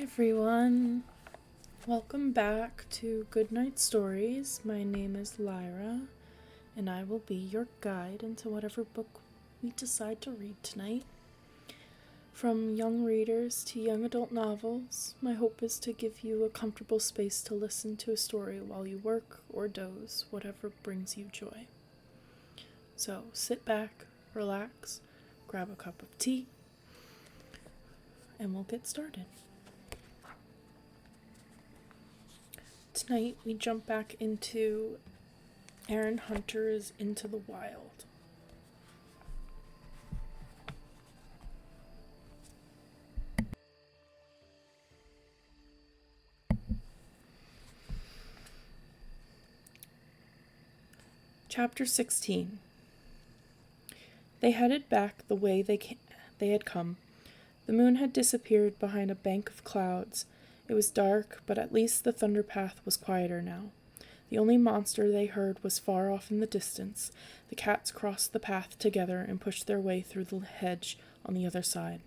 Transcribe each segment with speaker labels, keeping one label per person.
Speaker 1: Everyone, welcome back to Goodnight Stories. My name is Lyra, and I will be your guide into whatever book we decide to read tonight. From young readers to young adult novels, my hope is to give you a comfortable space to listen to a story while you work or doze, whatever brings you joy. So sit back, relax, grab a cup of tea, and we'll get started. Tonight, we jump back into Erin Hunter's Into the Wild. Chapter 16. They headed back the way they had come. The moon had disappeared behind a bank of clouds. It was dark, but at least the thunder path was quieter now. The only monster they heard was far off in the distance. The cats crossed the path together and pushed their way through the hedge on the other side.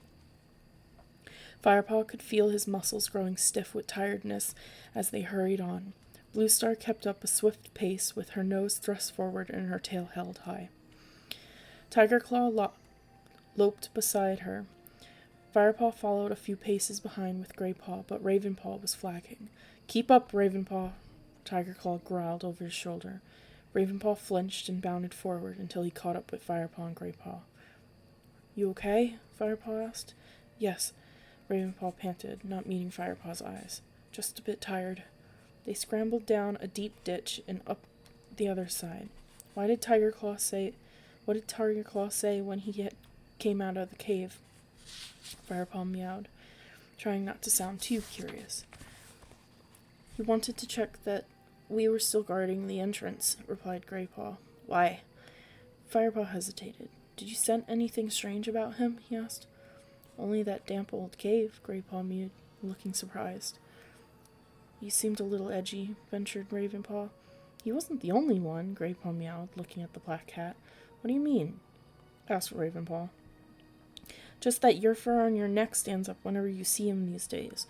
Speaker 1: Firepaw could feel his muscles growing stiff with tiredness as they hurried on. Bluestar kept up a swift pace with her nose thrust forward and her tail held high. Tigerclaw loped beside her. Firepaw followed a few paces behind with Greypaw, but Ravenpaw was flagging. "Keep up, Ravenpaw," Tigerclaw growled over his shoulder. Ravenpaw flinched and bounded forward until he caught up with Firepaw and Greypaw. "You okay?" Firepaw asked. "Yes," Ravenpaw panted, not meeting Firepaw's eyes. "Just a bit tired." They scrambled down a deep ditch and up the other side. What did Tigerclaw say when he came out of the cave? Firepaw meowed, trying not to sound too curious. "He wanted to check that we were still guarding the entrance," replied Greypaw. "Why?" Firepaw hesitated. "Did you sense anything strange about him?" he asked. "Only that damp old cave," Greypaw mewed, looking surprised. "He seemed a little edgy," ventured Ravenpaw. "He wasn't the only one," Greypaw meowed, looking at the black cat. "What do you mean?" asked Ravenpaw. "Just that your fur on your neck stands up whenever you see him these days,"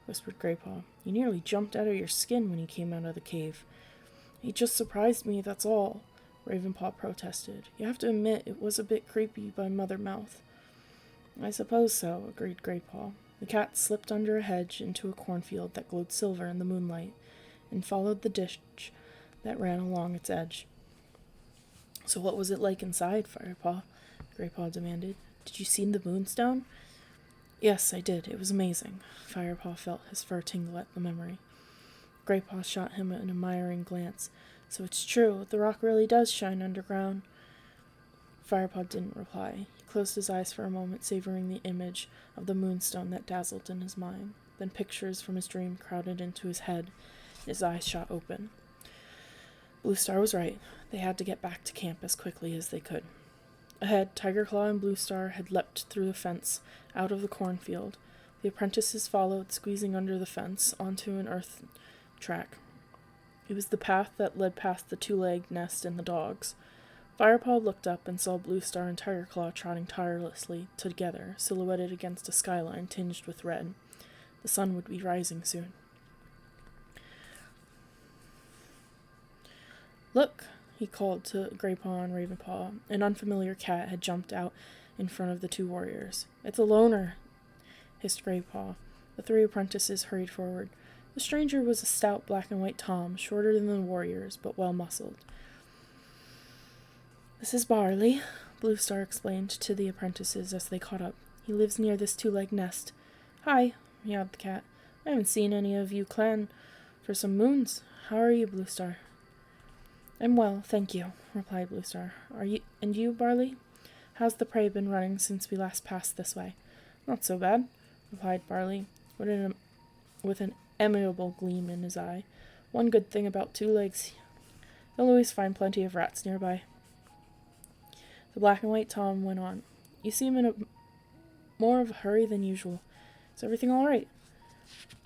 Speaker 1: whispered Greypaw. "You nearly jumped out of your skin when he came out of the cave." "He just surprised me, that's all," Ravenpaw protested. "You have to admit it was a bit creepy by Mother Mouth." "I suppose so," agreed Greypaw. The cat slipped under a hedge into a cornfield that glowed silver in the moonlight, and followed the ditch that ran along its edge. "So what was it like inside, Firepaw?" Greypaw demanded. "Did you see the moonstone?" "Yes, I did. It was amazing." Firepaw felt his fur tingle at the memory. Greypaw shot him an admiring glance. "So it's true, the rock really does shine underground." Firepaw didn't reply. He closed his eyes for a moment, savoring the image of the moonstone that dazzled in his mind. Then pictures from his dream crowded into his head, and his eyes shot open. Bluestar was right. They had to get back to camp as quickly as they could. Ahead, Tigerclaw and Bluestar had leapt through the fence, out of the cornfield. The apprentices followed, squeezing under the fence, onto an earth track. It was the path that led past the two-legged nest and the dogs. Firepaw looked up and saw Bluestar and Tigerclaw trotting tirelessly together, silhouetted against a skyline tinged with red. The sun would be rising soon. "Look!" he called to Greypaw and Ravenpaw. An unfamiliar cat had jumped out in front of the two warriors. "It's a loner," hissed Greypaw. The three apprentices hurried forward. The stranger was a stout black and white tom, shorter than the warriors, but well-muscled. "This is Barley," Bluestar explained to the apprentices as they caught up. "He lives near this two-legged nest." "Hi," meowed the cat. "I haven't seen any of you clan for some moons. How are you, Bluestar?" "I'm well, thank you," replied Bluestar. And you, Barley? How's the prey been running since we last passed this way?" "Not so bad," replied Barley, with an amiable gleam in his eye. "One good thing about two legs, you'll always find plenty of rats nearby." The black and white tom went on. "You seem in more of a hurry than usual. Is everything all right?"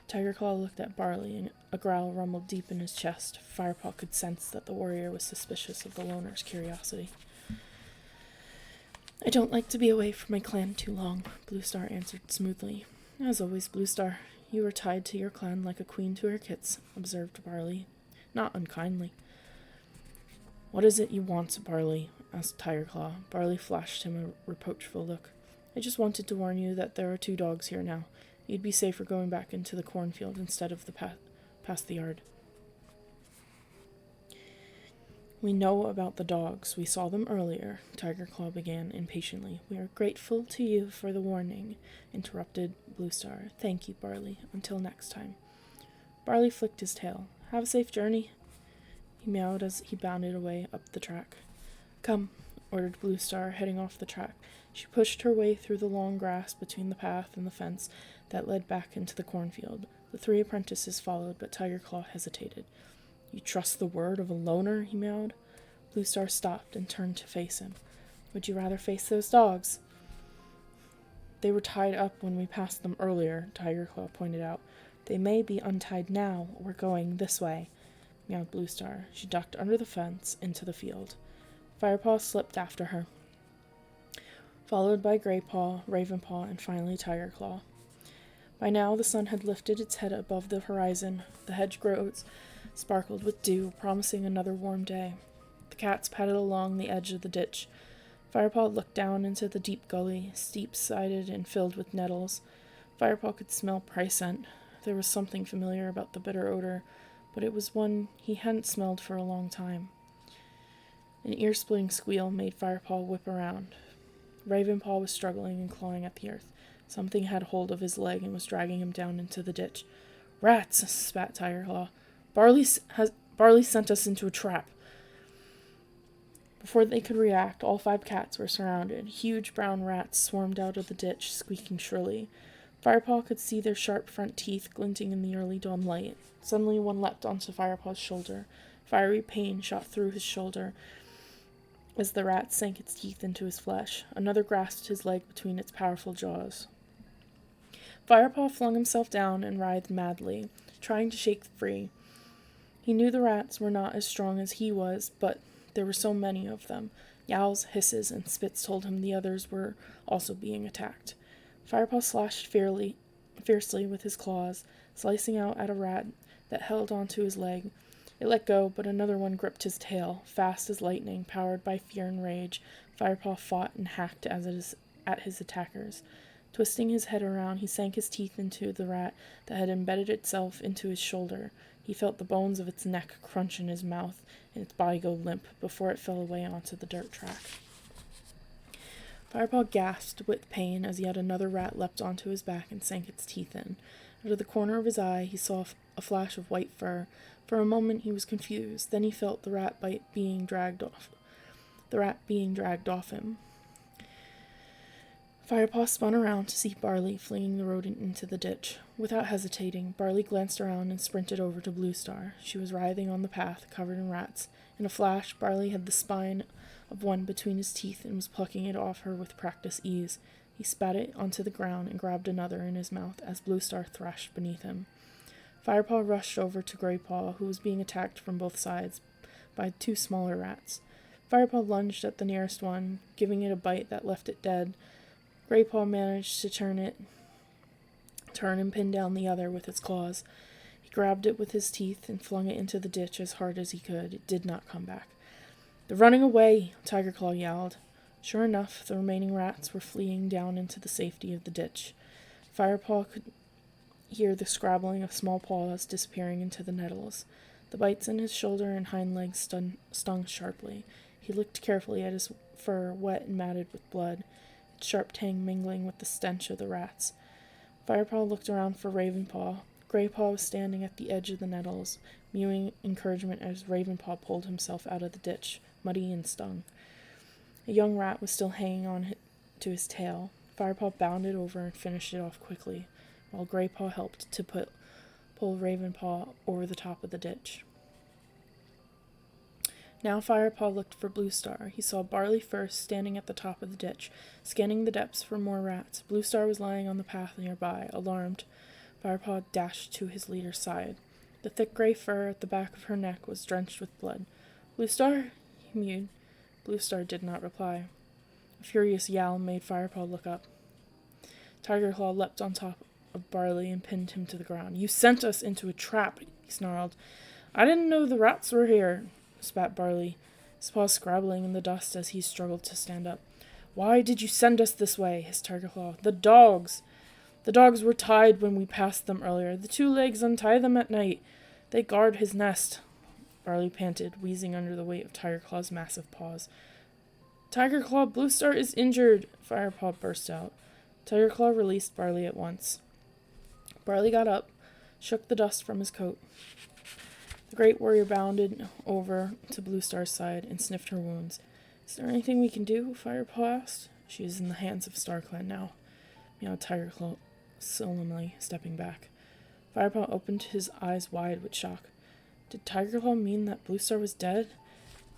Speaker 1: Tigerclaw looked at Barley, and a growl rumbled deep in his chest. Firepaw could sense that the warrior was suspicious of the loner's curiosity. "I don't like to be away from my clan too long," Bluestar answered smoothly. As always, Bluestar, you were tied to your clan like a queen to her kits, observed Barley, not unkindly. What is it you want, Barley? Asked Tigerclaw. Barley flashed him a reproachful look. I just wanted to warn you that there are 2 dogs here now. You'd be safer going back into the cornfield instead of past the yard. We know about the dogs. We saw them earlier, Tigerclaw began impatiently. We are grateful to you for the warning, interrupted Bluestar. Thank you, Barley. Until next time. Barley flicked his tail. Have a safe journey, he meowed as he bounded away up the track. Come, ordered Bluestar, heading off the track. She pushed her way through the long grass between the path and the fence that led back into the cornfield. The 3 apprentices followed, but Tigerclaw hesitated. You trust the word of a loner? He meowed. Bluestar stopped and turned to face him. Would you rather face those dogs? They were tied up when we passed them earlier, Tigerclaw pointed out. They may be untied now. We're going this way, meowed Bluestar. She ducked under the fence into the field. Firepaw slipped after her, followed by Greypaw, Ravenpaw, and finally Tigerclaw. By now the sun had lifted its head above the horizon. The hedgerows sparkled with dew, promising another warm day. The cats padded along the edge of the ditch. Firepaw looked down into the deep gully, steep-sided and filled with nettles. Firepaw could smell prey scent. There was something familiar about the bitter odor, but it was one he hadn't smelled for a long time. An ear-splitting squeal made Firepaw whip around. Ravenpaw was struggling and clawing at the earth. Something had hold of his leg and was dragging him down into the ditch. Rats! Spat Tigerclaw. Barley sent us into a trap. Before they could react, all 5 cats were surrounded. Huge brown rats swarmed out of the ditch, squeaking shrilly. Firepaw could see their sharp front teeth glinting in the early dawn light. Suddenly one leapt onto Firepaw's shoulder. Fiery pain shot through his shoulder as the rat sank its teeth into his flesh. Another grasped his leg between its powerful jaws. Firepaw flung himself down and writhed madly, trying to shake free. He knew the rats were not as strong as he was, but there were so many of them. Yowls, hisses, and spits told him the others were also being attacked. Firepaw slashed fiercely with his claws, slicing out at a rat that held onto his leg. It let go, but another one gripped his tail. Fast as lightning, powered by fear and rage, Firepaw fought and hacked at his attackers. Twisting his head around, he sank his teeth into the rat that had embedded itself into his shoulder. He felt the bones of its neck crunch in his mouth and its body go limp before it fell away onto the dirt track. Firepaw gasped with pain as yet another rat leapt onto his back and sank its teeth in. Out of the corner of his eye, he saw a flash of white fur. For a moment he was confused. Then he felt the rat being dragged off him. Firepaw spun around to see Barley flinging the rodent into the ditch. Without hesitating, Barley glanced around and sprinted over to Bluestar. She was writhing on the path, covered in rats. In a flash, Barley had the spine of one between his teeth and was plucking it off her with practiced ease. He spat it onto the ground and grabbed another in his mouth as Bluestar thrashed beneath him. Firepaw rushed over to Greypaw, who was being attacked from both sides by 2 smaller rats. Firepaw lunged at the nearest one, giving it a bite that left it dead. Greypaw managed to turn and pin down the other with its claws. He grabbed it with his teeth and flung it into the ditch as hard as he could. It did not come back. They're running away, Tigerclaw yelled. Sure enough, the remaining rats were fleeing down into the safety of the ditch. Firepaw could hear the scrabbling of small paws disappearing into the nettles. The bites in his shoulder and hind legs stung sharply. He looked carefully at his fur, wet and matted with blood, its sharp tang mingling with the stench of the rats. Firepaw looked around for Ravenpaw. Greypaw was standing at the edge of the nettles, mewing encouragement as Ravenpaw pulled himself out of the ditch, muddy and stung. A young rat was still hanging on to his tail. Firepaw bounded over and finished it off quickly, while Greypaw helped to pull Ravenpaw over the top of the ditch. Now Firepaw looked for Bluestar. He saw Barley first, standing at the top of the ditch, scanning the depths for more rats. Bluestar was lying on the path nearby. Alarmed, Firepaw dashed to his leader's side. The thick gray fur at the back of her neck was drenched with blood. Bluestar? He mewed. Bluestar did not reply. A furious yowl made Firepaw look up. Tigerclaw leapt on top of Barley and pinned him to the ground. "You sent us into a trap," he snarled. "I didn't know the rats were here," spat Barley, his paws scrabbling in the dust as he struggled to stand up. "Why did you send us this way?" hissed Tigerclaw. "The dogs! The dogs were tied when we passed them earlier. The two legs untie them at night. They guard his nest." Barley panted, wheezing under the weight of Tigerclaw's massive paws. "Tigerclaw, Bluestar is injured!" Firepaw burst out. Tigerclaw released Barley at once. Barley got up, shook the dust from his coat. The great warrior bounded over to Bluestar's side and sniffed her wounds. "Is there anything we can do?" Firepaw asked. "She is in the hands of StarClan now," meowed Tigerclaw solemnly, stepping back. Firepaw opened his eyes wide with shock. Did Tigerclaw mean that Bluestar was dead?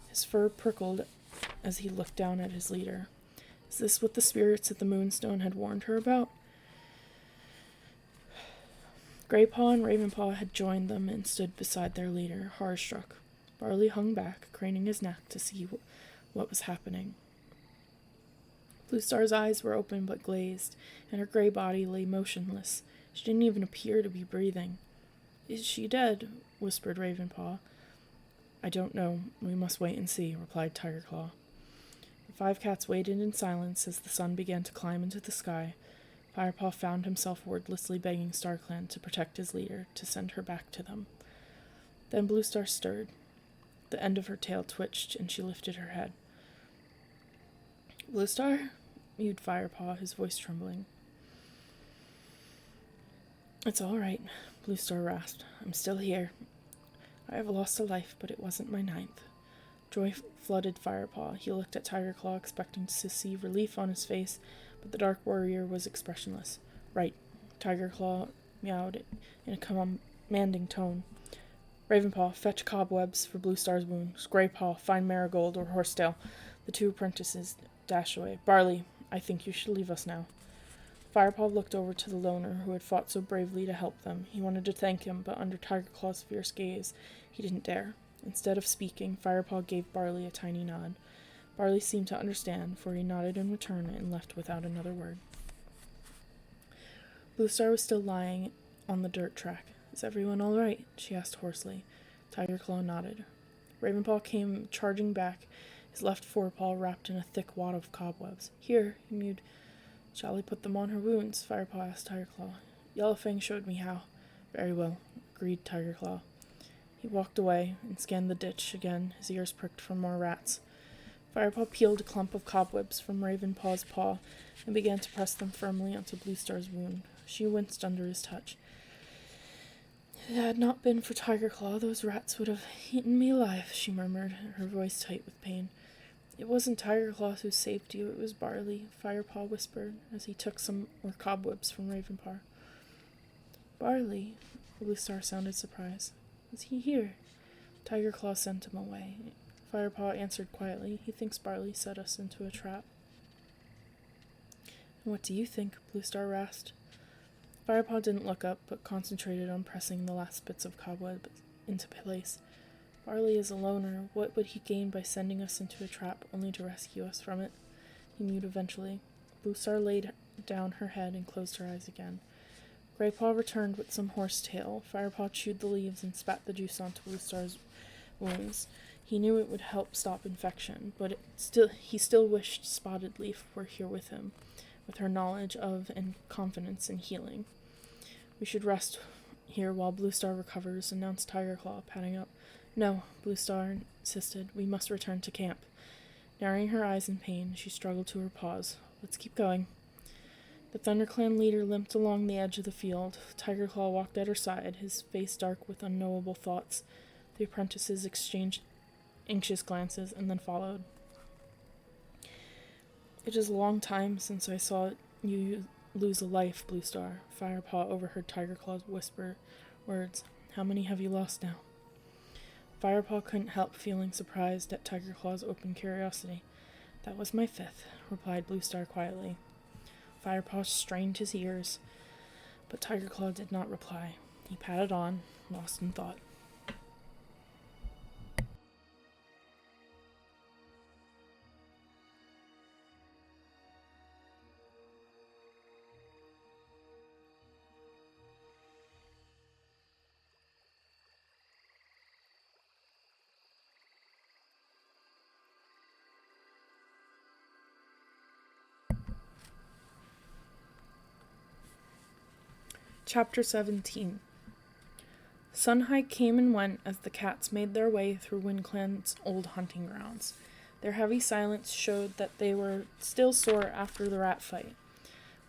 Speaker 1: His fur prickled as he looked down at his leader. Is this what the spirits at the Moonstone had warned her about? Greypaw and Ravenpaw had joined them and stood beside their leader, horror-struck. Barley hung back, craning his neck to see what was happening. Bluestar's eyes were open but glazed, and her gray body lay motionless. She didn't even appear to be breathing. "Is she dead?" whispered Ravenpaw. "I don't know. We must wait and see," replied Tigerclaw. The 5 cats waited in silence as the sun began to climb into the sky. Firepaw found himself wordlessly begging StarClan to protect his leader, to send her back to them. Then Bluestar stirred. The end of her tail twitched, and she lifted her head. "Bluestar?" mewed Firepaw, his voice trembling. "It's all right," Bluestar rasped. "I'm still here. I have lost a life, but it wasn't my 9th. Joy flooded Firepaw. He looked at Tigerclaw, expecting to see relief on his face, but the Dark Warrior was expressionless. "Right," Tigerclaw meowed in a commanding tone. "Ravenpaw, fetch cobwebs for Bluestar's wounds. Greypaw, find Marigold or Horsetail." The 2 apprentices dashed away. "Barley, I think you should leave us now." Firepaw looked over to the loner who had fought so bravely to help them. He wanted to thank him, but under Tigerclaw's fierce gaze, he didn't dare. Instead of speaking, Firepaw gave Barley a tiny nod. Barley seemed to understand, for he nodded in return and left without another word. Bluestar was still lying on the dirt track. "Is everyone all right?" she asked hoarsely. Tigerclaw nodded. Ravenpaw came charging back, his left forepaw wrapped in a thick wad of cobwebs. "Here," he mewed. "Shall I put them on her wounds?" Firepaw asked Tigerclaw. "Yellowfang showed me how." "Very well," agreed Tigerclaw. He walked away and scanned the ditch again, his ears pricked for more rats. Firepaw peeled a clump of cobwebs from Ravenpaw's paw and began to press them firmly onto Bluestar's wound. She winced under his touch. "If it had not been for Tigerclaw, those rats would have eaten me alive," she murmured, her voice tight with pain. "It wasn't Tigerclaw who saved you, it was Barley," Firepaw whispered as he took some more cobwebs from Ravenpaw. "Barley?" Bluestar sounded surprised. "Is he here?" Tigerclaw sent him away. Firepaw answered quietly. "He thinks Barley set us into a trap." "And what do you think?" Bluestar rasped. Firepaw didn't look up, but concentrated on pressing the last bits of cobweb into place. "Barley is a loner. What would he gain by sending us into a trap, only to rescue us from it?" He mewed eventually. Bluestar laid down her head and closed her eyes again. Greypaw returned with some horsetail. Firepaw chewed the leaves and spat the juice onto Bluestar's wounds. He knew it would help stop infection, but he still wished Spotted Leaf were here with him, with her knowledge of and confidence in healing. "We should rest here while Bluestar recovers," announced Tigerclaw, padding up. "No," Bluestar insisted. "We must return to camp." Narrowing her eyes in pain, she struggled to her paws. "Let's keep going." The ThunderClan leader limped along the edge of the field. Tigerclaw walked at her side, his face dark with unknowable thoughts. The apprentices exchanged anxious glances and then followed. "It is a long time since I saw you lose a life, Bluestar." Firepaw overheard Tigerclaw's whisper words. "How many have you lost now?" Firepaw couldn't help feeling surprised at Tigerclaw's open curiosity. "That was my 5th, replied Bluestar quietly. Firepaw strained his ears, but Tigerclaw did not reply. He padded on, lost in thought. Chapter 17. Sunhike came and went as the cats made their way through WindClan's old hunting grounds. Their heavy silence showed that they were still sore after the rat fight.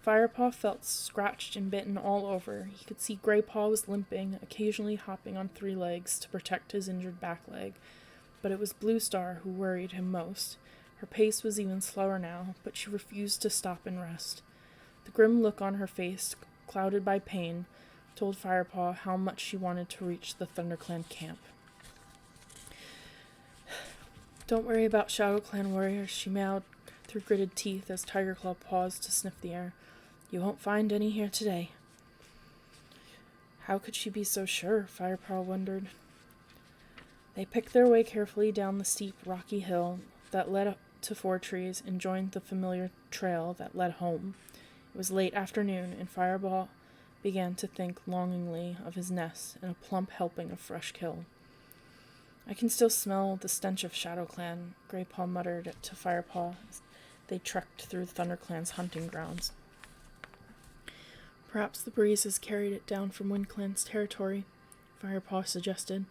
Speaker 1: Firepaw felt scratched and bitten all over. He could see Greypaw was limping, occasionally hopping on 3 legs to protect his injured back leg. But it was Bluestar who worried him most. Her pace was even slower now, but she refused to stop and rest. The grim look on her face, clouded by pain, told Firepaw how much she wanted to reach the ThunderClan camp. "Don't worry about ShadowClan warriors," she meowed through gritted teeth as Tigerclaw paused to sniff the air. "You won't find any here today." How could she be so sure? Firepaw wondered. They picked their way carefully down the steep, rocky hill that led up to 4 trees and joined the familiar trail that led home. It was late afternoon, and Firepaw began to think longingly of his nest and a plump helping of fresh kill. "I can still smell the stench of ShadowClan," Greypaw muttered to Firepaw as they trekked through ThunderClan's hunting grounds. "Perhaps the breeze has carried it down from WindClan's territory," Firepaw suggested.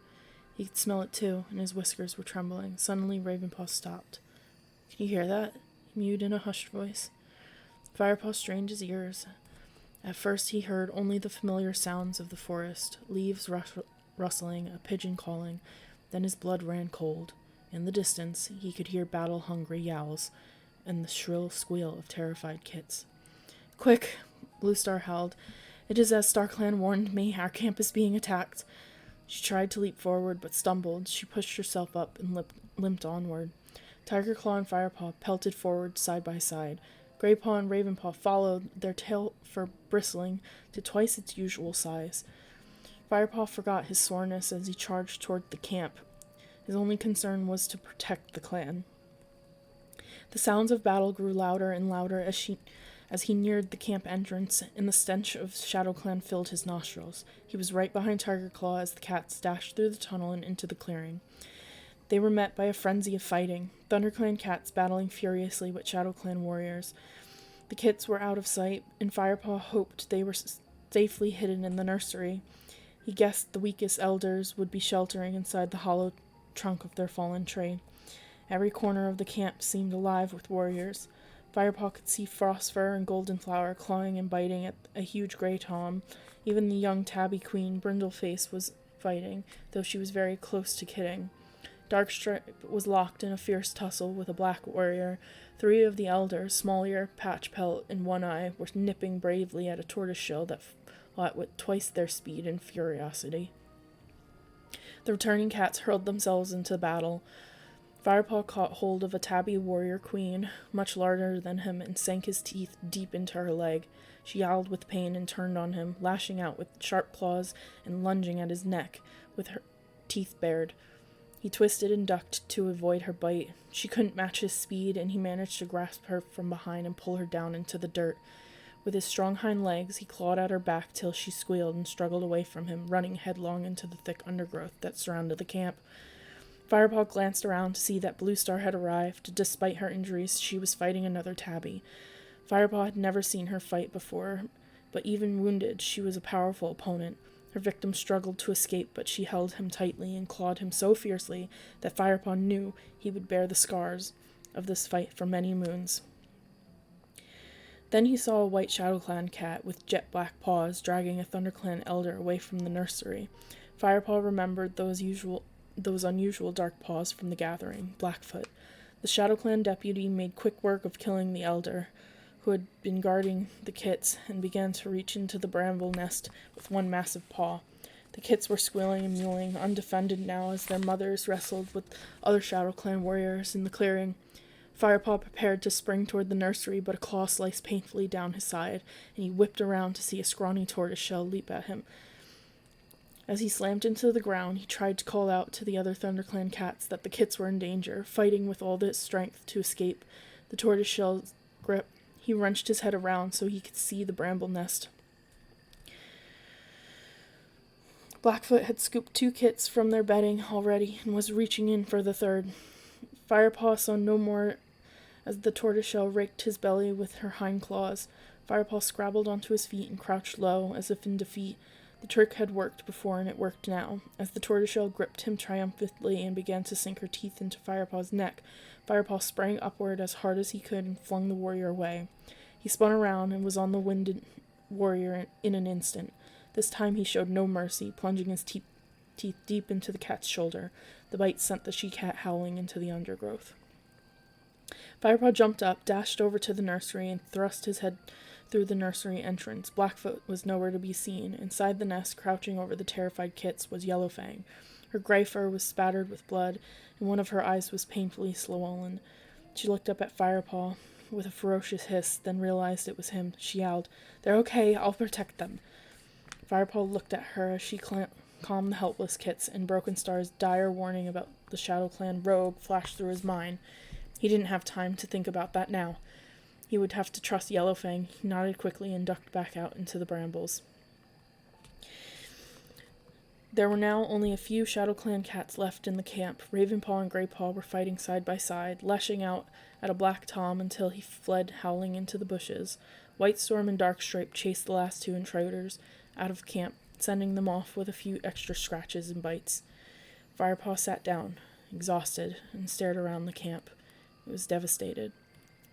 Speaker 1: He could smell it too, and his whiskers were trembling. Suddenly Ravenpaw stopped. "Can you hear that?" he mewed in a hushed voice. Firepaw strained his ears. At first he heard only the familiar sounds of the forest, leaves rustling, a pigeon calling. Then his blood ran cold. In the distance he could hear battle-hungry yowls and the shrill squeal of terrified kits. "Quick!" Bluestar howled. "It is as StarClan warned me. Our camp is being attacked." She tried to leap forward, but stumbled. She pushed herself up and limped onward. Tigerclaw and Firepaw pelted forward side by side. Greypaw and Ravenpaw followed, their tail fur bristling to twice its usual size. Firepaw forgot his soreness as he charged toward the camp. His only concern was to protect the clan. The sounds of battle grew louder and louder as he neared the camp entrance, and the stench of ShadowClan filled his nostrils. He was right behind Tigerclaw as the cats dashed through the tunnel and into the clearing. They were met by a frenzy of fighting, ThunderClan cats battling furiously with ShadowClan warriors. The kits were out of sight, and Firepaw hoped they were safely hidden in the nursery. He guessed the weakest elders would be sheltering inside the hollow trunk of their fallen tree. Every corner of the camp seemed alive with warriors. Firepaw could see Frostfur and Goldenflower clawing and biting at a huge grey tom. Even the young tabby queen, Brindleface, was fighting, though she was very close to kidding. Darkstripe was locked in a fierce tussle with a black warrior. 3 of the elders, Smallear, Patchpelt, and One Eye, were nipping bravely at a tortoiseshell that fought with twice their speed and furiosity. The returning cats hurled themselves into battle. Firepaw caught hold of a tabby warrior queen, much larger than him, and sank his teeth deep into her leg. She yowled with pain and turned on him, lashing out with sharp claws and lunging at his neck with her teeth bared. He twisted and ducked to avoid her bite. She couldn't match his speed, and he managed to grasp her from behind and pull her down into the dirt. With his strong hind legs, he clawed at her back till she squealed and struggled away from him, running headlong into the thick undergrowth that surrounded the camp. Firepaw glanced around to see that Bluestar had arrived. Despite her injuries, she was fighting another tabby. Firepaw had never seen her fight before, but even wounded, she was a powerful opponent. Her victim struggled to escape, but she held him tightly and clawed him so fiercely that Firepaw knew he would bear the scars of this fight for many moons. Then he saw a white ShadowClan cat with jet black paws dragging a ThunderClan elder away from the nursery. Firepaw remembered those unusual dark paws from the gathering, Blackfoot. The ShadowClan deputy made quick work of killing the elder, who had been guarding the kits, and began to reach into the bramble nest with one massive paw. The kits were squealing and mewing, undefended now as their mothers wrestled with other ShadowClan warriors in the clearing. Firepaw prepared to spring toward the nursery, but a claw sliced painfully down his side, and he whipped around to see a scrawny tortoiseshell leap at him. As he slammed into the ground, he tried to call out to the other ThunderClan cats that the kits were in danger, fighting with all his strength to escape the tortoiseshell's grip. He wrenched his head around so he could see the bramble nest. Blackfoot had scooped 2 kits from their bedding already and was reaching in for the 3rd. Firepaw saw no more as the tortoiseshell raked his belly with her hind claws. Firepaw scrabbled onto his feet and crouched low, as if in defeat. The trick had worked before, and it worked now. As the tortoiseshell gripped him triumphantly and began to sink her teeth into Firepaw's neck, Firepaw sprang upward as hard as he could and flung the warrior away. He spun around and was on the winded warrior in an instant. This time he showed no mercy, plunging his teeth deep into the cat's shoulder. The bite sent the she-cat howling into the undergrowth. Firepaw jumped up, dashed over to the nursery, and thrust his head through the nursery entrance. Blackfoot was nowhere to be seen. Inside the nest, crouching over the terrified kits, was Yellowfang. Her gray fur was spattered with blood, and one of her eyes was painfully swollen. She looked up at Firepaw with a ferocious hiss, then realized it was him. She yelled, "They're okay, I'll protect them." Firepaw looked at her as she calmed the helpless kits, and Broken Star's dire warning about the Shadow Clan rogue flashed through his mind. He didn't have time to think about that now. He would have to trust Yellowfang. He nodded quickly and ducked back out into the brambles. There were now only a few Shadow Clan cats left in the camp. Ravenpaw and Greypaw were fighting side by side, lashing out at a Black Tom until he fled howling into the bushes. White Storm and Darkstripe chased the last two intruders out of camp, sending them off with a few extra scratches and bites. Firepaw sat down, exhausted, and stared around the camp. It was devastated.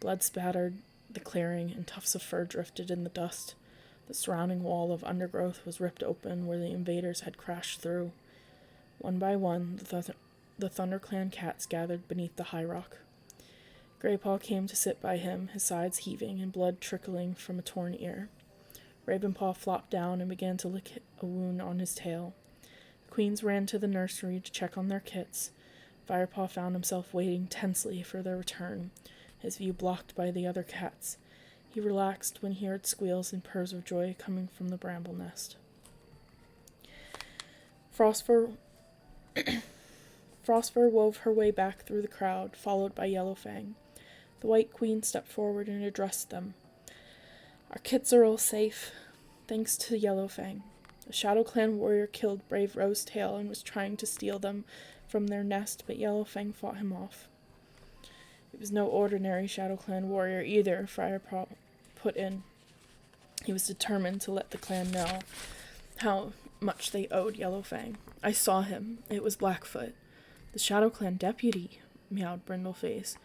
Speaker 1: Blood spattered the clearing, and tufts of fur drifted in the dust. The surrounding wall of undergrowth was ripped open where the invaders had crashed through. One by one, the ThunderClan cats gathered beneath the high rock. Greypaw came to sit by him, his sides heaving and blood trickling from a torn ear. Ravenpaw flopped down and began to lick a wound on his tail. The queens ran to the nursery to check on their kits. Firepaw found himself waiting tensely for their return, his view blocked by the other cats. He relaxed when he heard squeals and purrs of joy coming from the bramble nest. Frostfur wove her way back through the crowd, followed by Yellowfang. The White Queen stepped forward and addressed them. "Our kits are all safe, thanks to Yellowfang. A Shadow Clan warrior killed brave Rosetail and was trying to steal them from their nest, but Yellowfang fought him off." "It was no ordinary Shadow Clan warrior either," Firepaw put in. He was determined to let the clan know how much they owed Yellowfang. "I saw him. It was Blackfoot." "The Shadow Clan deputy," meowed Brindleface,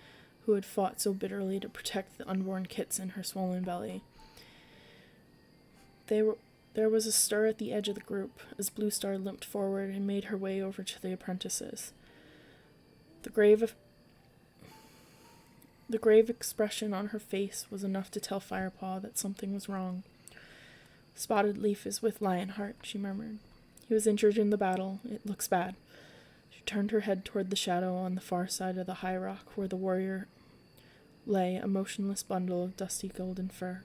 Speaker 1: who had fought so bitterly to protect the unborn kits in her swollen belly. There was a stir at the edge of the group as Bluestar limped forward and made her way over to the apprentices. The grave expression on her face was enough to tell Firepaw that something was wrong. "Spotted Leaf is with Lionheart," she murmured. "He was injured in the battle. It looks bad." She turned her head toward the shadow on the far side of the high rock where the warrior lay, a motionless bundle of dusty golden fur.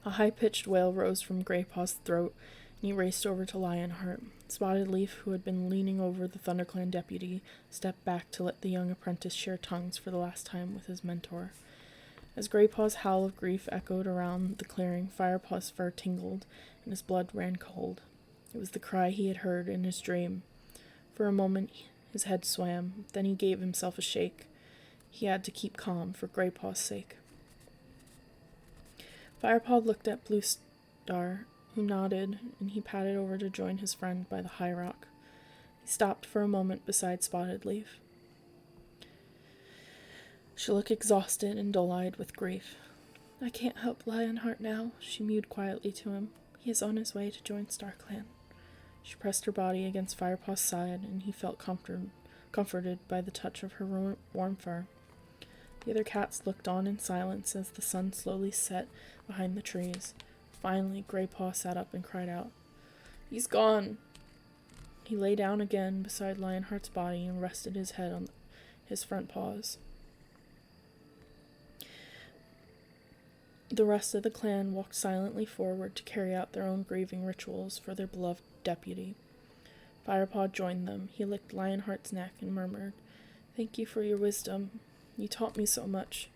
Speaker 1: A high-pitched wail rose from Greypaw's throat, and he raced over to Lionheart. Spotted Leaf, who had been leaning over the ThunderClan deputy, stepped back to let the young apprentice share tongues for the last time with his mentor. As Greypaw's howl of grief echoed around the clearing, Firepaw's fur tingled, and his blood ran cold. It was the cry he had heard in his dream. For a moment, his head swam, then he gave himself a shake. He had to keep calm for Greypaw's sake. Firepaw looked at Bluestar, who nodded, and he padded over to join his friend by the high rock. He stopped for a moment beside Spotted Leaf. She looked exhausted and dull-eyed with grief. "I can't help Lionheart now," she mewed quietly to him. "He is on his way to join StarClan." She pressed her body against Firepaw's side, and he felt comforted by the touch of her warm fur. The other cats looked on in silence as the sun slowly set behind the trees. Finally, Greypaw sat up and cried out, "He's gone!" He lay down again beside Lionheart's body and rested his head on his front paws. The rest of the clan walked silently forward to carry out their own grieving rituals for their beloved deputy. Firepaw joined them. He licked Lionheart's neck and murmured, "Thank you for your wisdom. You taught me so much."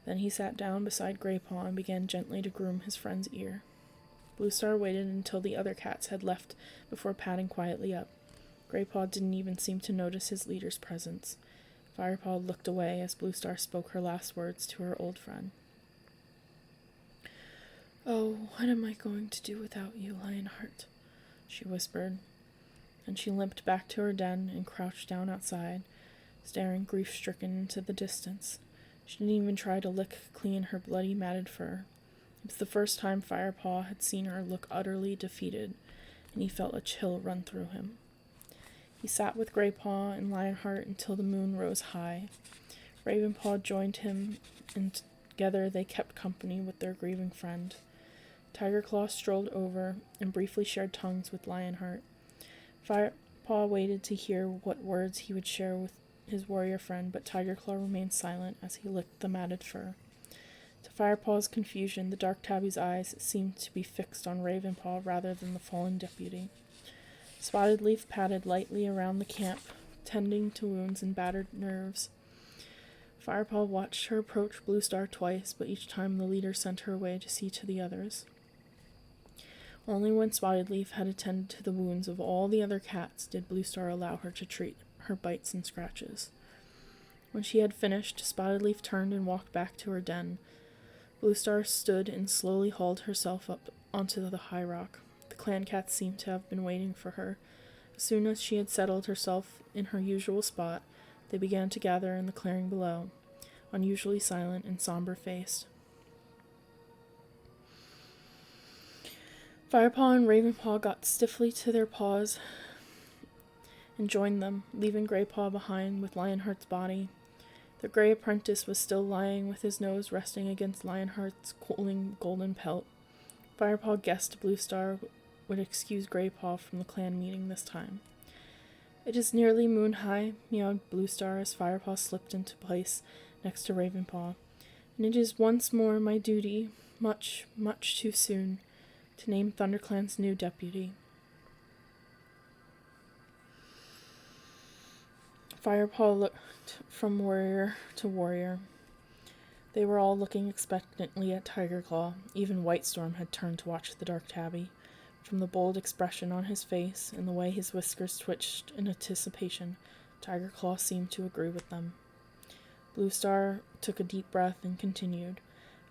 Speaker 1: Then he sat down beside Greypaw and began gently to groom his friend's ear. Bluestar waited until the other cats had left before padding quietly up. Greypaw didn't even seem to notice his leader's presence. Firepaw looked away as Bluestar spoke her last words to her old friend. Oh, what am I going to do without you, Lionheart? She whispered. And she limped back to her den and crouched down outside, staring grief-stricken into the distance. She didn't even try to lick clean her bloody matted fur. It was the first time Firepaw had seen her look utterly defeated, and he felt a chill run through him. He sat with Greypaw and Lionheart until the moon rose high. Ravenpaw joined him, and together they kept company with their grieving friend. Tigerclaw strolled over and briefly shared tongues with Lionheart. Firepaw waited to hear what words he would share with his warrior friend, but Tigerclaw remained silent as he licked the matted fur. To Firepaw's confusion, the dark tabby's eyes seemed to be fixed on Ravenpaw rather than the fallen deputy. Spotted Leaf padded lightly around the camp, tending to wounds and battered nerves. Firepaw watched her approach Bluestar twice, but each time the leader sent her away to see to the others. Only when Spotted Leaf had attended to the wounds of all the other cats did Bluestar allow her to treat her bites and scratches. When she had finished, Spotted Leaf turned and walked back to her den. Bluestar stood and slowly hauled herself up onto the high rock. The clan cats seemed to have been waiting for her. As soon as she had settled herself in her usual spot, they began to gather in the clearing below, unusually silent and somber-faced. Firepaw and Ravenpaw got stiffly to their paws and joined them, leaving Greypaw behind with Lionheart's body. The gray apprentice was still lying with his nose resting against Lionheart's cooling golden pelt. Firepaw guessed Bluestar would excuse Greypaw from the clan meeting this time. It is nearly moon-high, meowed Bluestar as Firepaw slipped into place next to Ravenpaw, and it is once more my duty, much, much too soon, to name ThunderClan's new deputy. Firepaw looked from warrior to warrior. They were all looking expectantly at Tigerclaw. Even Whitestorm had turned to watch the dark tabby. From the bold expression on his face and the way his whiskers twitched in anticipation, Tigerclaw seemed to agree with them. Bluestar took a deep breath and continued.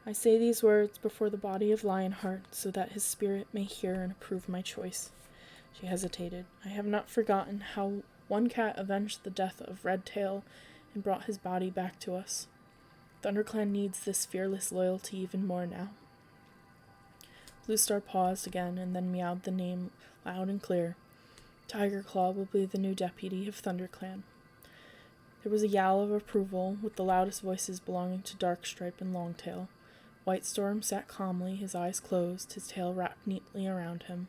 Speaker 1: I say these words before the body of Lionheart so that his spirit may hear and approve my choice. She hesitated. I have not forgotten how one cat avenged the death of Redtail and brought his body back to us. ThunderClan needs this fearless loyalty even more now. Bluestar paused again and then meowed the name loud and clear. Tigerclaw will be the new deputy of ThunderClan. There was a yowl of approval, with the loudest voices belonging to Darkstripe and Longtail. Whitestorm sat calmly, his eyes closed, his tail wrapped neatly around him.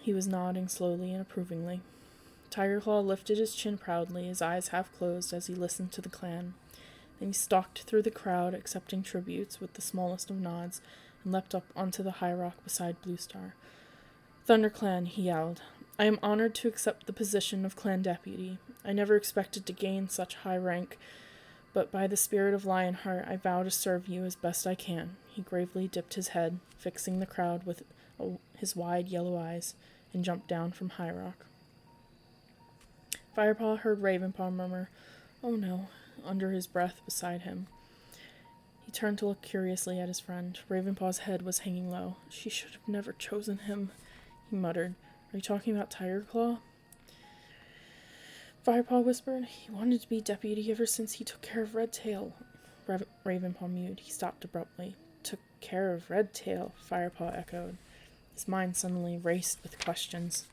Speaker 1: He was nodding slowly and approvingly. Tigerclaw lifted his chin proudly, his eyes half closed as he listened to the clan. Then he stalked through the crowd, accepting tributes with the smallest of nods, and leapt up onto the high rock beside Bluestar. ThunderClan, he yelled. I am honored to accept the position of clan deputy. I never expected to gain such high rank, but by the spirit of Lionheart, I vow to serve you as best I can. He gravely dipped his head, fixing the crowd with his wide yellow eyes, and jumped down from High Rock. Firepaw heard Ravenpaw murmur, "Oh no," under his breath beside him. He turned to look curiously at his friend. Ravenpaw's head was hanging low. She should have never chosen him, he muttered. Are you talking about Tigerclaw? Firepaw whispered. He wanted to be deputy ever since he took care of Redtail. Ravenpaw mewed. He stopped abruptly. Took care of Redtail, Firepaw echoed. His mind suddenly raced with questions.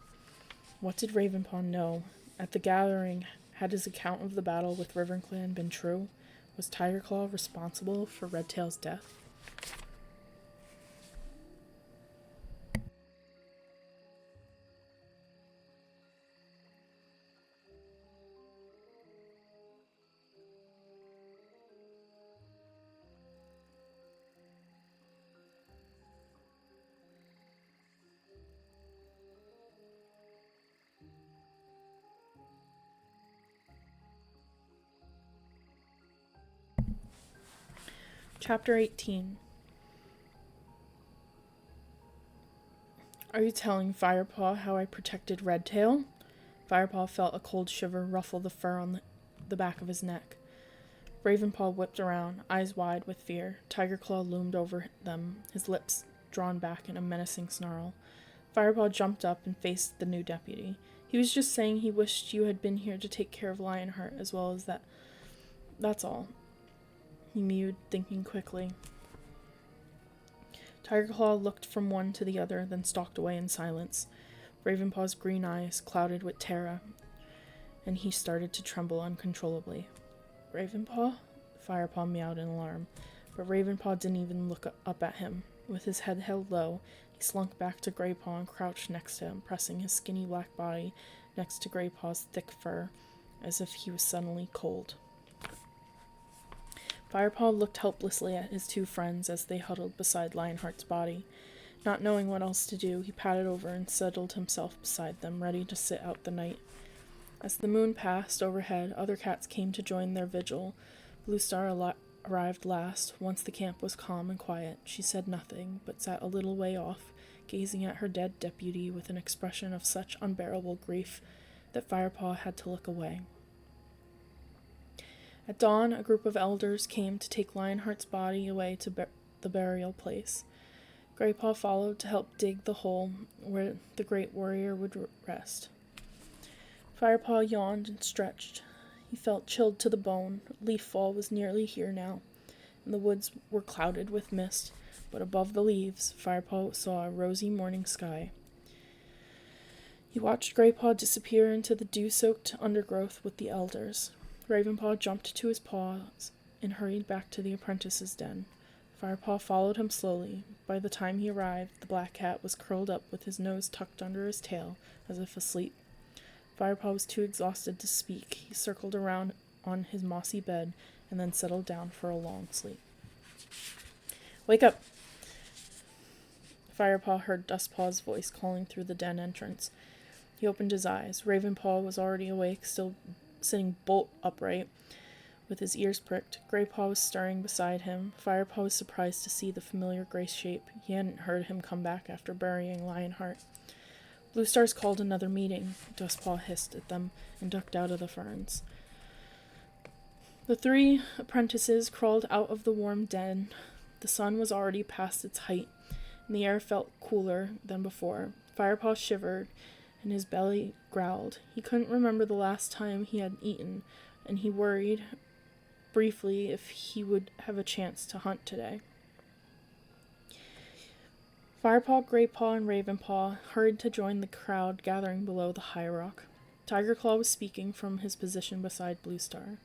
Speaker 1: What did Ravenpaw know? At the gathering, had his account of the battle with RiverClan been true? Was Tigerclaw responsible for Redtail's death? Chapter 18. Are you telling Firepaw how I protected Redtail? Firepaw felt a cold shiver ruffle the fur on the back of his neck. Ravenpaw whipped around, eyes wide with fear. Tigerclaw loomed over them, his lips drawn back in a menacing snarl. Firepaw jumped up and faced the new deputy. He was just saying he wished you had been here to take care of Lionheart as well as that. That's all. He mewed, thinking quickly. Tigerclaw looked from one to the other, then stalked away in silence. Ravenpaw's green eyes clouded with terror, and he started to tremble uncontrollably. Ravenpaw? Firepaw meowed in alarm, but Ravenpaw didn't even look up at him. With his head held low, he slunk back to Greypaw and crouched next to him, pressing his skinny black body next to Greypaw's thick fur, as if he was suddenly cold. Firepaw looked helplessly at his two friends as they huddled beside Lionheart's body. Not knowing what else to do, he padded over and settled himself beside them, ready to sit out the night. As the moon passed overhead, other cats came to join their vigil. Bluestar arrived last. Once the camp was calm and quiet, she said nothing, but sat a little way off, gazing at her dead deputy with an expression of such unbearable grief that Firepaw had to look away. At dawn, a group of elders came to take Lionheart's body away to the burial place. Greypaw followed to help dig the hole where the great warrior would rest. Firepaw yawned and stretched. He felt chilled to the bone. Leaf fall was nearly here now, and the woods were clouded with mist, but above the leaves, Firepaw saw a rosy morning sky. He watched Greypaw disappear into the dew-soaked undergrowth with the elders. Ravenpaw jumped to his paws and hurried back to the apprentice's den. Firepaw followed him slowly. By the time he arrived, the black cat was curled up with his nose tucked under his tail, as if asleep. Firepaw was too exhausted to speak. He circled around on his mossy bed and then settled down for a long sleep. "Wake up!" Firepaw heard Dustpaw's voice calling through the den entrance. He opened his eyes. Ravenpaw was already awake, still sitting bolt upright, with his ears pricked. Greypaw was stirring beside him. Firepaw was surprised to see the familiar gray shape. He hadn't heard him come back after burying Lionheart. Bluestar's called another meeting. Dustpaw hissed at them and ducked out of the ferns. The three apprentices crawled out of the warm den. The sun was already past its height, and the air felt cooler than before. Firepaw shivered, and his belly growled. He couldn't remember the last time he had eaten, and he worried briefly if he would have a chance to hunt today. Firepaw, Greypaw, and Ravenpaw hurried to join the crowd gathering below the high rock. Tigerclaw was speaking from his position beside Bluestar.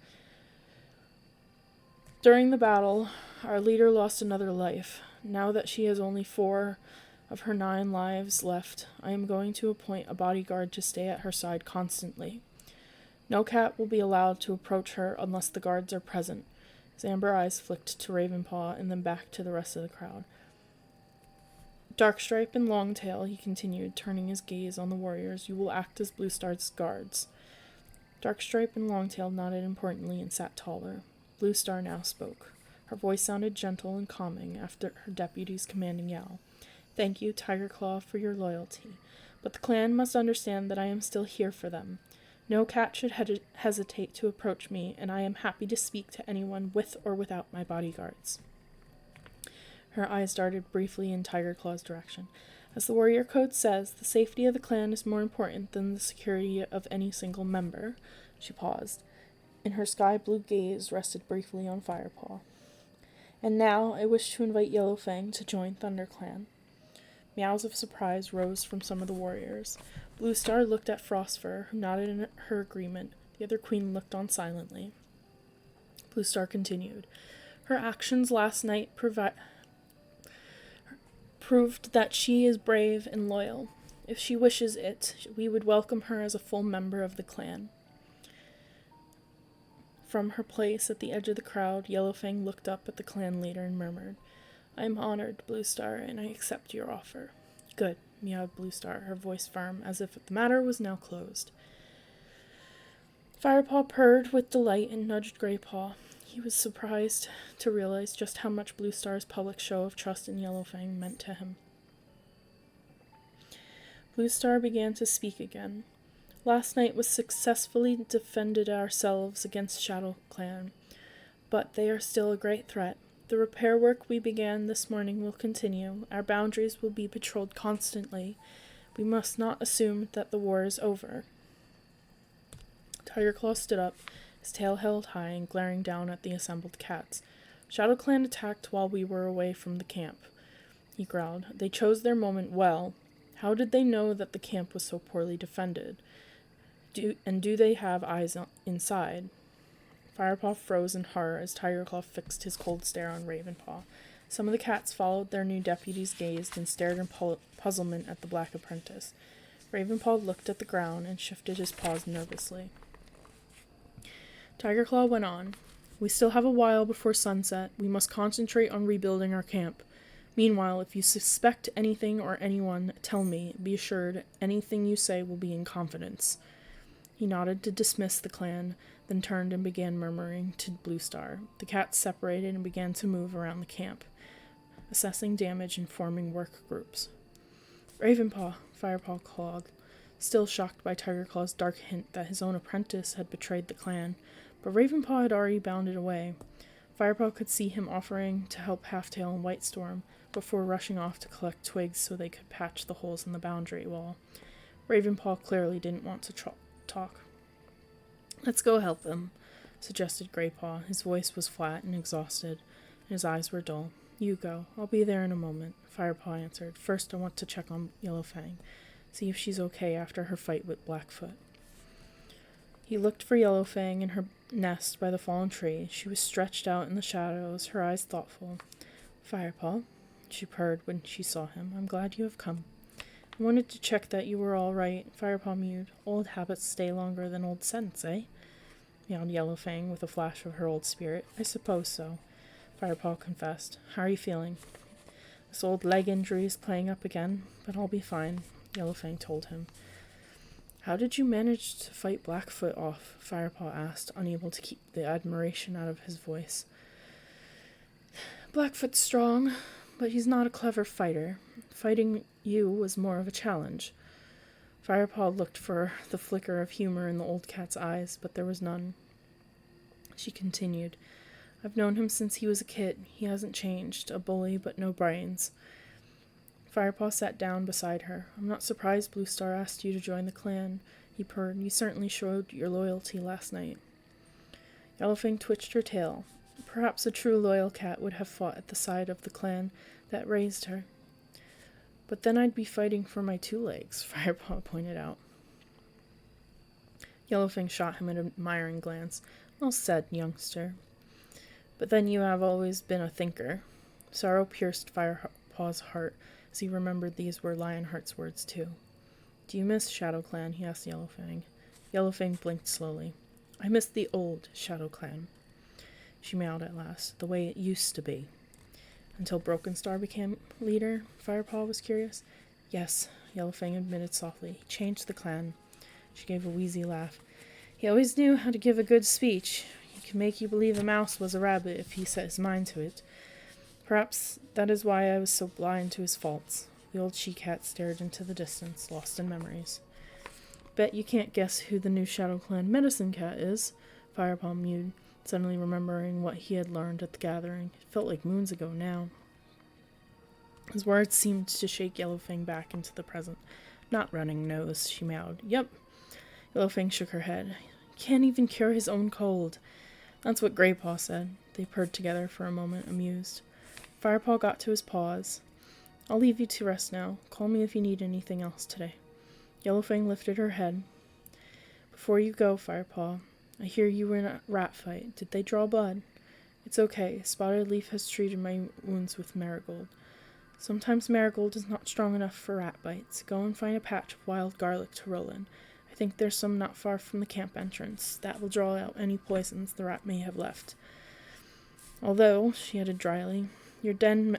Speaker 1: "During the battle, our leader lost another life. Now that she has only 4 of her 9 lives left, I am going to appoint a bodyguard to stay at her side constantly. No cat will be allowed to approach her unless the guards are present." His amber eyes flicked to Ravenpaw and then back to the rest of the crowd. "Darkstripe and Longtail," he continued, turning his gaze on the warriors, "you will act as Bluestar's guards." Darkstripe and Longtail nodded importantly and sat taller. Bluestar now spoke. Her voice sounded gentle and calming after her deputy's commanding yowl. "Thank you, Tigerclaw, for your loyalty, but the clan must understand that I am still here for them. No cat should hesitate to approach me, and I am happy to speak to anyone with or without my bodyguards." Her eyes darted briefly in Tigerclaw's direction. "As the warrior code says, the safety of the clan is more important than the security of any single member." She paused, and her sky-blue gaze rested briefly on Firepaw. "And now I wish to invite Yellowfang to join ThunderClan." Meows of surprise rose from some of the warriors. Bluestar looked at Frostfur, who nodded in her agreement. The other queen looked on silently. Bluestar continued. "Her actions last night proved that she is brave and loyal. If she wishes it, we would welcome her as a full member of the clan." From her place at the edge of the crowd, Yellowfang looked up at the clan leader and murmured, "I am honored, Bluestar, and I accept your offer." "Good," meowed Bluestar, her voice firm, as if the matter was now closed. Firepaw purred with delight and nudged Greypaw. He was surprised to realize just how much Bluestar's public show of trust in Yellowfang meant to him. Bluestar began to speak again. "Last night we successfully defended ourselves against Shadow Clan. but they are still a great threat. The repair work we began this morning will continue. Our boundaries will be patrolled constantly. We must not assume that the war is over. Tigerclaw stood up, his tail held high and glaring down at the assembled cats. ShadowClan attacked while we were away from the camp, he growled. They chose their moment well. How did they know that the camp was so poorly defended? Do they have eyes inside? Firepaw froze in horror as Tigerclaw fixed his cold stare on Ravenpaw. Some of the cats followed their new deputy's gaze and stared in puzzlement at the black apprentice. Ravenpaw looked at the ground and shifted his paws nervously. Tigerclaw went on. We still have a while before sunset. We must concentrate on rebuilding our camp. Meanwhile, if you suspect anything or anyone, tell me. Be assured, anything you say will be in confidence. He nodded to dismiss the clan, then turned and began murmuring to Bluestar. The cats separated and began to move around the camp, assessing damage and forming work groups. Ravenpaw, Firepaw called, still shocked by Tigerclaw's dark hint that his own apprentice had betrayed the clan, but Ravenpaw had already bounded away. Firepaw could see him offering to help Halftail and Whitestorm before rushing off to collect twigs so they could patch the holes in the boundary wall. Ravenpaw clearly didn't want to talk. Let's go help them, suggested Greypaw. His voice was flat and exhausted, and his eyes were dull. You go. I'll be there in a moment, Firepaw answered. First, I want to check on Yellowfang, see if she's okay after her fight with Blackfoot. He looked for Yellowfang in her nest by the fallen tree. She was stretched out in the shadows, her eyes thoughtful. Firepaw, she purred when she saw him. I'm glad you have come. I wanted to check that you were all right, Firepaw mewed. Old habits stay longer than old scents, eh? Meowed Yellowfang with a flash of her old spirit. I suppose so, Firepaw confessed. How are you feeling? This old leg injury is playing up again, but I'll be fine, Yellowfang told him. How did you manage to fight Blackfoot off? Firepaw asked, unable to keep the admiration out of his voice. Blackfoot's strong, but he's not a clever fighter. Fighting you was more of a challenge. Firepaw looked for the flicker of humor in the old cat's eyes, but there was none. She continued, I've known him since he was a kid. He hasn't changed. A bully, but no brains. Firepaw sat down beside her. I'm not surprised Bluestar asked you to join the clan, he purred. You certainly showed your loyalty last night. Yellowfang twitched her tail. Perhaps a true loyal cat would have fought at the side of the clan that raised her. But then I'd be fighting for my 2 legs, Firepaw pointed out. Yellowfang shot him an admiring glance. Well said, youngster. But then you have always been a thinker. Sorrow pierced Firepaw's heart as he remembered these were Lionheart's words too. Do you miss ShadowClan? He asked Yellowfang. Yellowfang blinked slowly. I miss the old ShadowClan, she meowed at last, the way it used to be. Until Brokenstar became leader, Firepaw was curious. Yes, Yellowfang admitted softly. He changed the clan. She gave a wheezy laugh. He always knew how to give a good speech. He could make you believe a mouse was a rabbit if he set his mind to it. Perhaps that is why I was so blind to his faults. The old she-cat stared into the distance, lost in memories. Bet you can't guess who the new ShadowClan medicine cat is, Firepaw mewed, suddenly remembering what he had learned at the gathering. It felt like moons ago now. His words seemed to shake Yellowfang back into the present. Not running nose, she meowed. Yep. Yellowfang shook her head. Can't even cure his own cold. That's what Greypaw said. They purred together for a moment, amused. Firepaw got to his paws. I'll leave you to rest now. Call me if you need anything else today. Yellowfang lifted her head. Before you go, Firepaw, I hear you were in a rat fight. Did they draw blood? It's okay. Spotted Leaf has treated my wounds with marigold. Sometimes marigold is not strong enough for rat bites. Go and find a patch of wild garlic to roll in. I think there's some not far from the camp entrance. That will draw out any poisons the rat may have left. Although, she added dryly, your den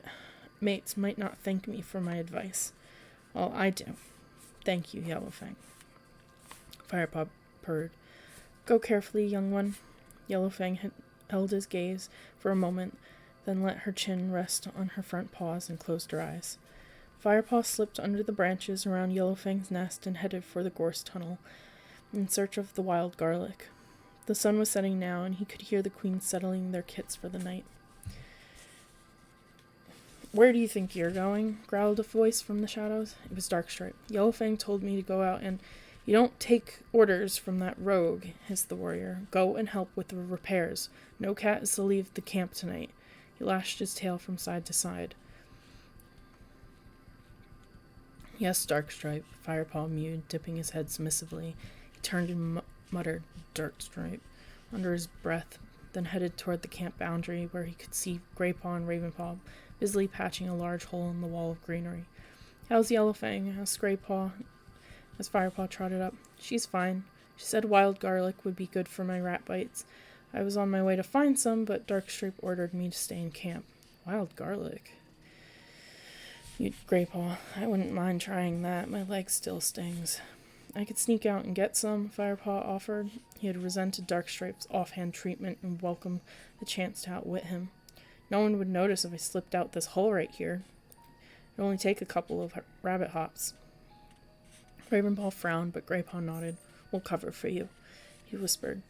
Speaker 1: mates might not thank me for my advice. Well, I do. Thank you, Yellowfang. Firepaw purred. Go carefully, young one. Yellowfang had held his gaze for a moment, then let her chin rest on her front paws and closed her eyes. Firepaw slipped under the branches around Yellowfang's nest and headed for the gorse tunnel, in search of the wild garlic. The sun was setting now, and he could hear the queens settling their kits for the night. "Where do you think you're going?" growled a voice from the shadows. It was Darkstripe. "Yellowfang told me to go out and—" "You don't take orders from that rogue," hissed the warrior. "Go and help with the repairs. No cat is to leave the camp tonight." He lashed his tail from side to side. "Yes, Darkstripe," Firepaw mewed, dipping his head submissively. He turned and muttered, "Darkstripe," under his breath, then headed toward the camp boundary, where he could see Greypaw and Ravenpaw busily patching a large hole in the wall of greenery. "How's Yellowfang?" asked Greypaw as Firepaw trotted up. "She's fine. She said wild garlic would be good for my rat bites. I was on my way to find some, but Darkstripe ordered me to stay in camp." "Wild garlic?" Greypaw. "I wouldn't mind trying that. My leg still stings." "I could sneak out and get some," Firepaw offered. He had resented Darkstripe's offhand treatment and welcomed the chance to outwit him. "No one would notice if I slipped out this hole right here. It'd only take a couple of rabbit hops." Ravenpaw frowned, but Greypaw nodded. "We'll cover for you," he whispered.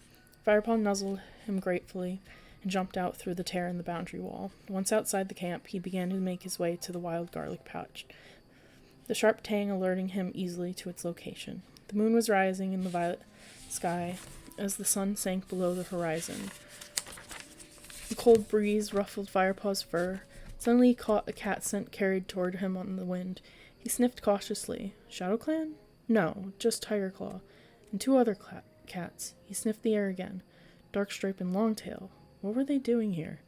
Speaker 1: Firepaw nuzzled him gratefully and jumped out through the tear in the boundary wall. Once outside the camp, he began to make his way to the wild garlic patch, the sharp tang alerting him easily to its location. The moon was rising in the violet sky as the sun sank below the horizon. The cold breeze ruffled Firepaw's fur. Suddenly he caught a cat scent carried toward him on the wind. He sniffed cautiously. "ShadowClan? No, just Tigerclaw. And two other cats." He sniffed the air again. Darkstripe and Longtail. What were they doing here?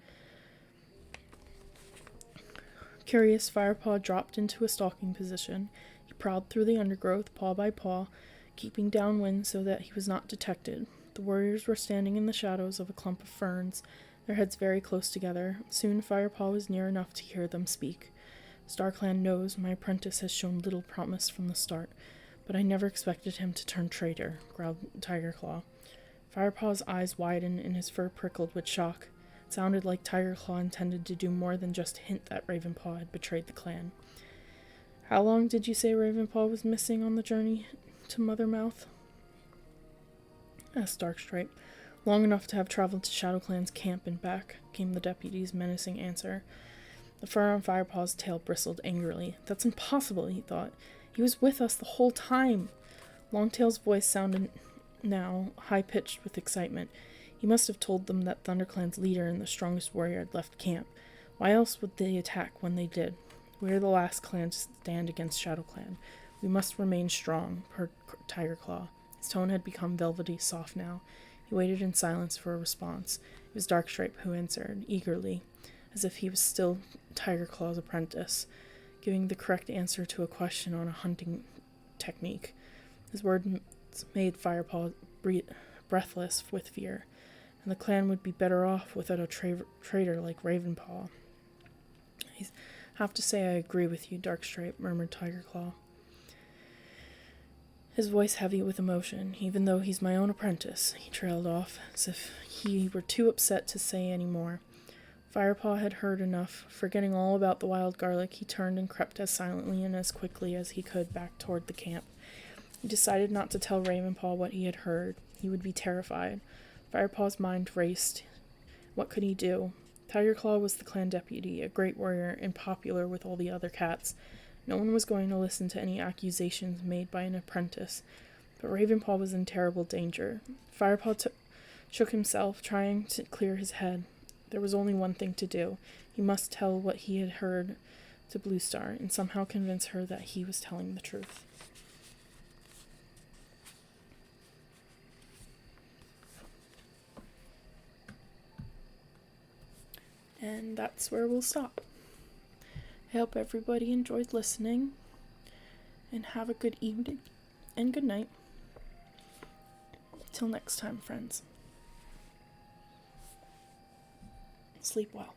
Speaker 1: Curious, Firepaw dropped into a stalking position. He prowled through the undergrowth, paw by paw, keeping downwind so that he was not detected. The warriors were standing in the shadows of a clump of ferns, their heads very close together. Soon Firepaw was near enough to hear them speak. "StarClan knows my apprentice has shown little promise from the start, but I never expected him to turn traitor," growled Tigerclaw. Firepaw's eyes widened and his fur prickled with shock. It sounded like Tigerclaw intended to do more than just hint that Ravenpaw had betrayed the clan. "How long did you say Ravenpaw was missing on the journey to Mothermouth?" asked Darkstripe. "Long enough to have traveled to ShadowClan's camp and back," came the deputy's menacing answer. The fur on Firepaw's tail bristled angrily. "That's impossible," he thought. "He was with us the whole time." Longtail's voice sounded now high-pitched with excitement. He must have told them that ThunderClan's leader and the strongest warrior had left camp. Why else would they attack when they did? "We are the last clan to stand against ShadowClan. We must remain strong," purred Tigerclaw. His tone had become velvety soft now. He waited in silence for a response. It was Darkstripe who answered, eagerly, as if he was still Tigerclaw's apprentice, giving the correct answer to a question on a hunting technique. His words made Firepaw breathless with fear, and the clan would be better off without a traitor like Ravenpaw. "I have to say I agree with you, Darkstripe," murmured Tigerclaw, his voice heavy with emotion. "Even though he's my own apprentice," he trailed off, as if he were too upset to say any more. Firepaw had heard enough. Forgetting all about the wild garlic, he turned and crept as silently and as quickly as he could back toward the camp. He decided not to tell Ravenpaw what he had heard. He would be terrified. Firepaw's mind raced. What could he do? Tigerclaw was the clan deputy, a great warrior, and popular with all the other cats. No one was going to listen to any accusations made by an apprentice, but Ravenpaw was in terrible danger. Firepaw shook himself, trying to clear his head. There was only one thing to do. He must tell what he had heard to Bluestar, and somehow convince her that he was telling the truth. And that's where we'll stop. I hope everybody enjoyed listening, and have a good evening and good night. Till next time, friends. Sleep well.